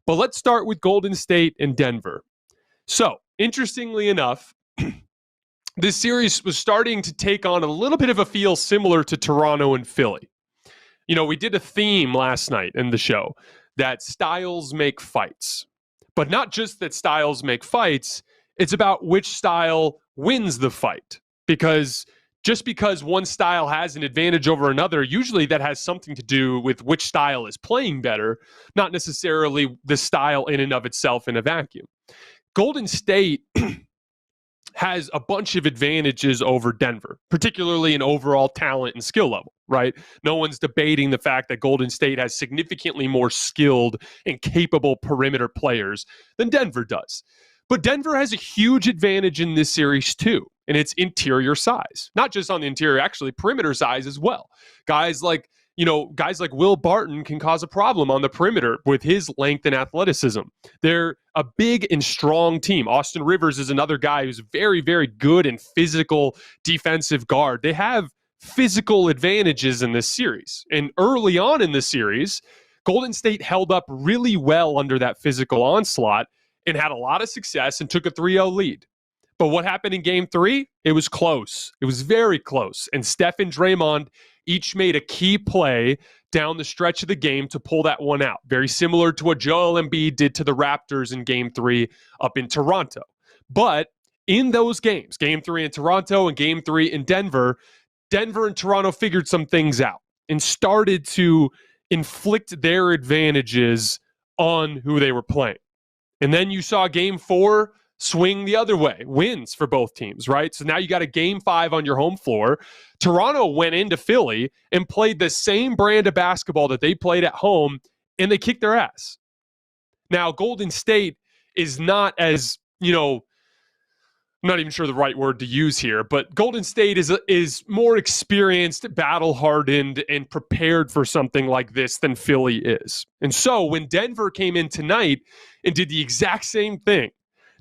But let's start with Golden State and Denver. So, interestingly enough, this series was starting to take on a little bit of a feel similar to Toronto and Philly. We did a theme last night in the show that styles make fights. But not just that styles make fights, it's about which style wins the fight. Because just because one style has an advantage over another, usually that has something to do with which style is playing better, not necessarily the style in and of itself in a vacuum. Golden State has a bunch of advantages over Denver, particularly in overall talent and skill level, right? No one's debating the fact that Golden State has significantly more skilled and capable perimeter players than Denver does. But Denver has a huge advantage in this series too, and it's interior size. Not just on the interior, actually perimeter size as well. Guys like Will Barton can cause a problem on the perimeter with his length and athleticism. They're a big and strong team. Austin Rivers is another guy who's very, very good and physical defensive guard. They have physical advantages in this series. And early on in the series, Golden State held up really well under that physical onslaught and had a lot of success and took a 3-0 lead. But what happened in game 3? It was close. It was very close. And Steph and Draymond each made a key play down the stretch of the game to pull that one out. Very similar to what Joel Embiid did to the Raptors in game 3 up in Toronto. But in those games, game 3 in Toronto and game 3 in Denver, Denver and Toronto figured some things out and started to inflict their advantages on who they were playing. And then you saw game 4 swing the other way, wins for both teams, right? So now you got a game 5 on your home floor. Toronto went into Philly and played the same brand of basketball that they played at home, and they kicked their ass. Now, Golden State is not as, I'm not even sure the right word to use here, but Golden State is more experienced, battle-hardened, and prepared for something like this than Philly is. And so when Denver came in tonight and did the exact same thing,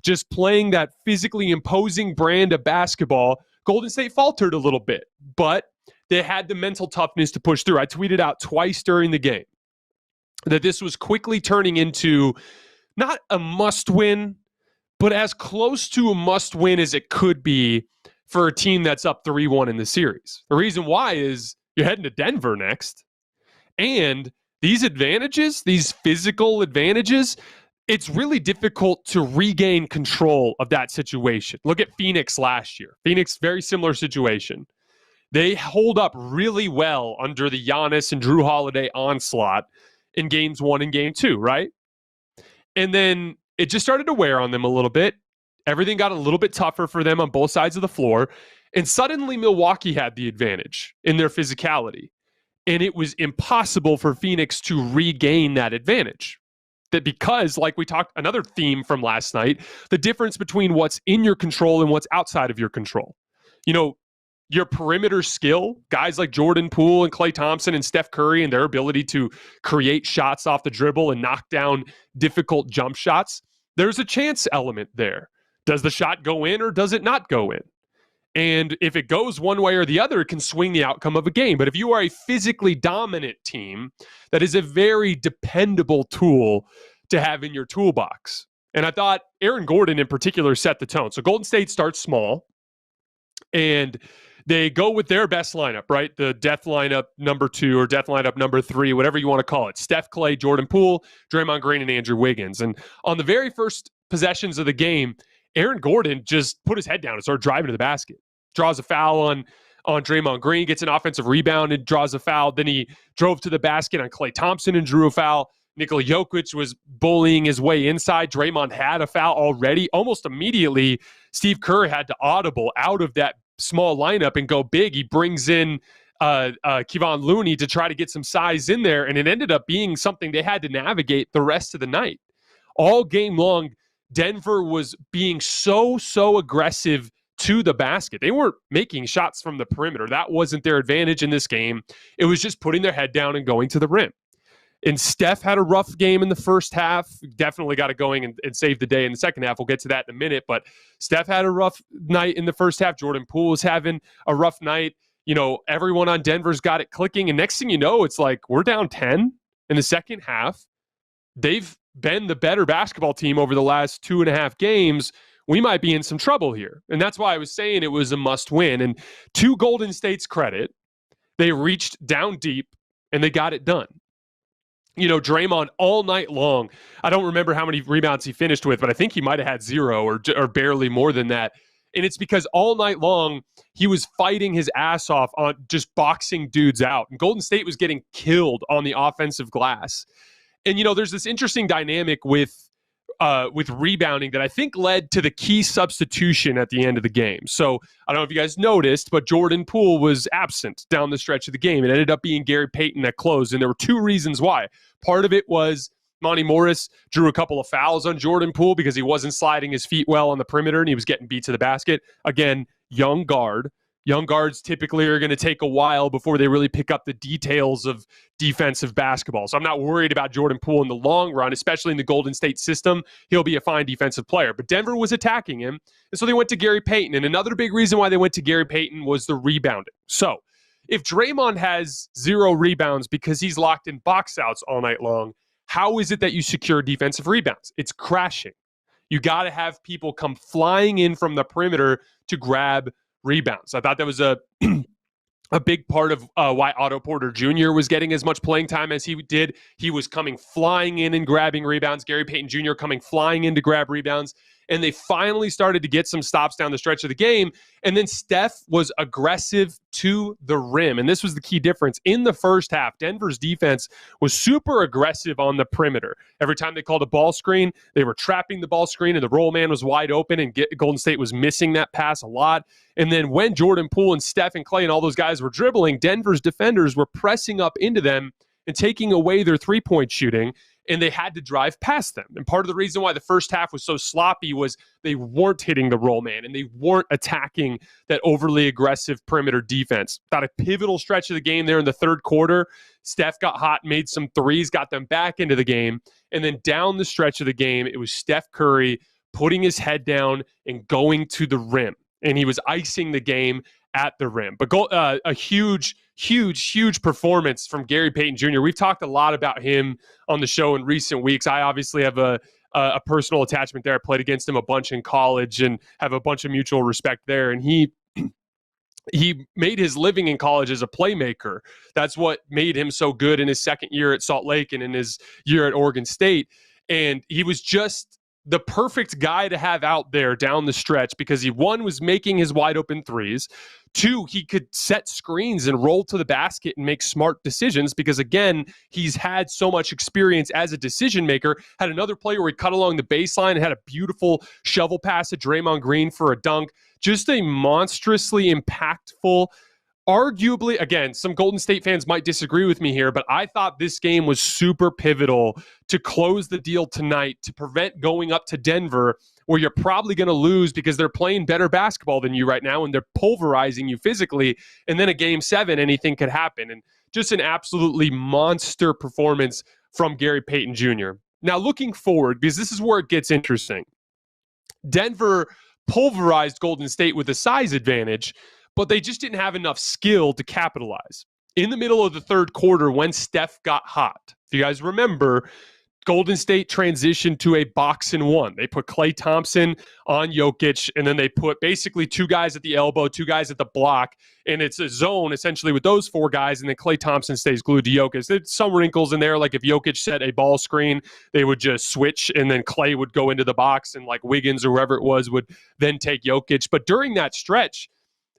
just playing that physically imposing brand of basketball, Golden State faltered a little bit, but they had the mental toughness to push through. I tweeted out twice during the game that this was quickly turning into not a must-win, but as close to a must-win as it could be for a team that's up 3-1 in the series. The reason why is you're heading to Denver next, and these advantages, these physical advantages, it's really difficult to regain control of that situation. Look at Phoenix last year. Phoenix, very similar situation. They hold up really well under the Giannis and Drew Holiday onslaught in games 1 and game 2, right? And then it just started to wear on them a little bit. Everything got a little bit tougher for them on both sides of the floor. And suddenly Milwaukee had the advantage in their physicality. And it was impossible for Phoenix to regain that advantage. That because, like we talked, another theme from last night, the difference between what's in your control and what's outside of your control. Your perimeter skill, guys like Jordan Poole and Klay Thompson and Steph Curry and their ability to create shots off the dribble and knock down difficult jump shots, there's a chance element there. Does the shot go in or does it not go in? And if it goes one way or the other, it can swing the outcome of a game. But if you are a physically dominant team, that is a very dependable tool to have in your toolbox. And I thought Aaron Gordon in particular set the tone. So Golden State starts small, and they go with their best lineup, right? The death lineup number 2 or death lineup number 3, whatever you want to call it. Steph, Klay, Jordan Poole, Draymond Green, and Andrew Wiggins. And on the very first possessions of the game, Aaron Gordon just put his head down and started driving to the basket. Draws a foul on Draymond Green, gets an offensive rebound and draws a foul. Then he drove to the basket on Klay Thompson and drew a foul. Nikola Jokic was bullying his way inside. Draymond had a foul already. Almost immediately, Steve Kerr had to audible out of that small lineup and go big. He brings in Kevon Looney to try to get some size in there, and it ended up being something they had to navigate the rest of the night. All game long, Denver was being so aggressive to the basket. They weren't making shots from the perimeter. That wasn't their advantage in this game. It was just putting their head down and going to the rim. And Steph had a rough game in the first half. Definitely got it going and saved the day in the second half. We'll get to that in a minute. But Steph had a rough night in the first half. Jordan Poole was having a rough night. Everyone on Denver's got it clicking. And next thing you know, it's like we're down 10 in the second half. They've been the better basketball team over the last 2.5 games, we might be in some trouble here. And that's why I was saying it was a must win. And to Golden State's credit, they reached down deep and they got it done. You know, Draymond all night long, I don't remember how many rebounds he finished with, but I think he might have had 0 or barely more than that. And it's because all night long, he was fighting his ass off on just boxing dudes out. And Golden State was getting killed on the offensive glass. And, you know, there's this interesting dynamic with rebounding that I think led to the key substitution at the end of the game. So I don't know if you guys noticed, but Jordan Poole was absent down the stretch of the game. It ended up being Gary Payton that closed, and there were 2 reasons why. Part of it was Monty Morris drew a couple of fouls on Jordan Poole because he wasn't sliding his feet well on the perimeter and he was getting beat to the basket. Again, young guard. Young guards typically are going to take a while before they really pick up the details of defensive basketball. So I'm not worried about Jordan Poole in the long run, especially in the Golden State system. He'll be a fine defensive player. But Denver was attacking him, and so they went to Gary Payton. And another big reason why they went to Gary Payton was the rebounding. So if Draymond has 0 rebounds because he's locked in box outs all night long, how is it that you secure defensive rebounds? It's crashing. You got to have people come flying in from the perimeter to grab rebounds. I thought that was a big part of why Otto Porter Jr. was getting as much playing time as he did. He was coming flying in and grabbing rebounds. Gary Payton Jr. coming flying in to grab rebounds. And they finally started to get some stops down the stretch of the game. And then Steph was aggressive to the rim. And this was the key difference. In the first half, Denver's defense was super aggressive on the perimeter. Every time they called a ball screen, they were trapping the ball screen and the roll man was wide open, and Golden State was missing that pass a lot. And then when Jordan Poole and Steph and Klay and all those guys were dribbling, Denver's defenders were pressing up into them and taking away their three-point shooting, and they had to drive past them. And part of the reason why the first half was so sloppy was they weren't hitting the roll man and they weren't attacking that overly aggressive perimeter defense. About a pivotal stretch of the game there in the third quarter, Steph got hot, made some threes, got them back into the game. And then down the stretch of the game, it was Steph Curry putting his head down and going to the rim. And he was icing the game at the rim. But a huge performance from Gary Payton Jr. We've talked a lot about him on the show in recent weeks. I obviously have a personal attachment there. I played against him a bunch in college and have a bunch of mutual respect there. And he made his living in college as a playmaker. That's what made him so good in his second year at Salt Lake and in his year at Oregon State. And he was just the perfect guy to have out there down the stretch because he, 1, was making his wide open threes. 2, he could set screens and roll to the basket and make smart decisions because, again, he's had so much experience as a decision maker. Had another play where he cut along the baseline and had a beautiful shovel pass to Draymond Green for a dunk. Just a monstrously impactful, arguably, again, some Golden State fans might disagree with me here, but I thought this game was super pivotal to close the deal tonight to prevent going up to Denver, where you're probably going to lose because they're playing better basketball than you right now and they're pulverizing you physically. And then a game 7, anything could happen. And just an absolutely monster performance from Gary Payton Jr. Now, looking forward, because this is where it gets interesting, Denver pulverized Golden State with a size advantage, but they just didn't have enough skill to capitalize. In the middle of the third quarter, when Steph got hot, if you guys remember, Golden State transitioned to a box and one. They put Klay Thompson on Jokic, and then they put basically 2 guys at the elbow, 2 guys at the block, and it's a zone essentially with those 4 guys, and then Klay Thompson stays glued to Jokic. There's some wrinkles in there, like if Jokic set a ball screen, they would just switch, and then Klay would go into the box, and like Wiggins or whoever it was would then take Jokic. But during that stretch,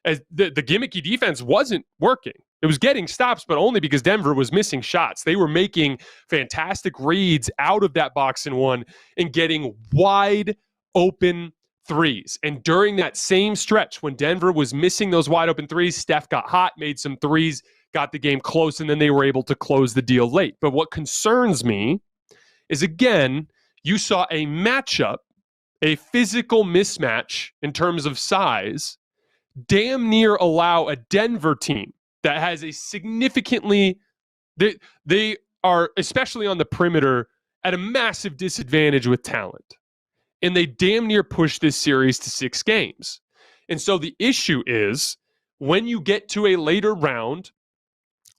as the gimmicky defense wasn't working. It was getting stops, but only because Denver was missing shots. They were making fantastic reads out of that box and one and getting wide open threes. And during that same stretch, when Denver was missing those wide open threes, Steph got hot, made some threes, got the game close, and then they were able to close the deal late. But what concerns me is, again, you saw a matchup, a physical mismatch in terms of size, damn near allow a Denver team that has a significantly, they are, especially on the perimeter, at a massive disadvantage with talent. And they damn near push this series to 6 games. And so the issue is, when you get to a later round,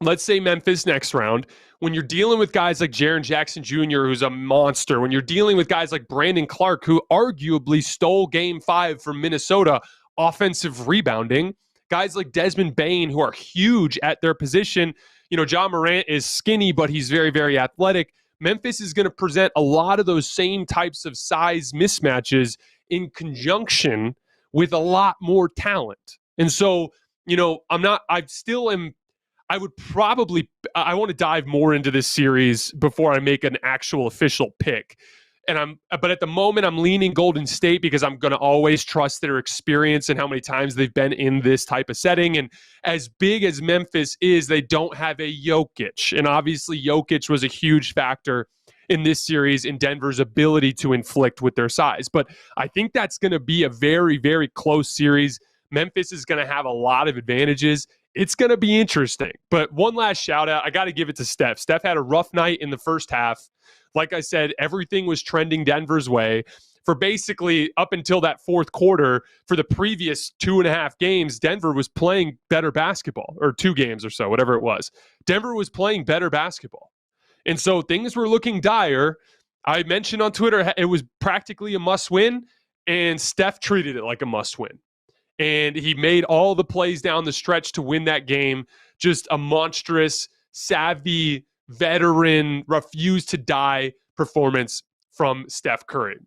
let's say Memphis next round, when you're dealing with guys like Jaren Jackson Jr., who's a monster, when you're dealing with guys like Brandon Clark, who arguably stole Game 5 from Minnesota offensive rebounding, guys like Desmond Bane, who are huge at their position. Ja Morant is skinny, but he's very, very athletic. Memphis is going to present a lot of those same types of size mismatches in conjunction with a lot more talent. And so, I want to dive more into this series before I make an actual official pick. But at the moment, I'm leaning Golden State because I'm going to always trust their experience and how many times they've been in this type of setting. And as big as Memphis is, they don't have a Jokic. And obviously, Jokic was a huge factor in this series in Denver's ability to inflict with their size. But I think that's going to be a very, very close series. Memphis is going to have a lot of advantages. It's going to be interesting. But one last shout out, I got to give it to Steph. Steph had a rough night in the first half. Like I said, everything was trending Denver's way for basically up until that fourth quarter. For the previous 2.5 games, Denver was playing better basketball, or 2 games or so, whatever it was. Denver was playing better basketball. And so things were looking dire. I mentioned on Twitter it was practically a must-win, and Steph treated it like a must-win. And he made all the plays down the stretch to win that game. Just a monstrous, savvy, veteran, refuse to die performance from Steph Curry.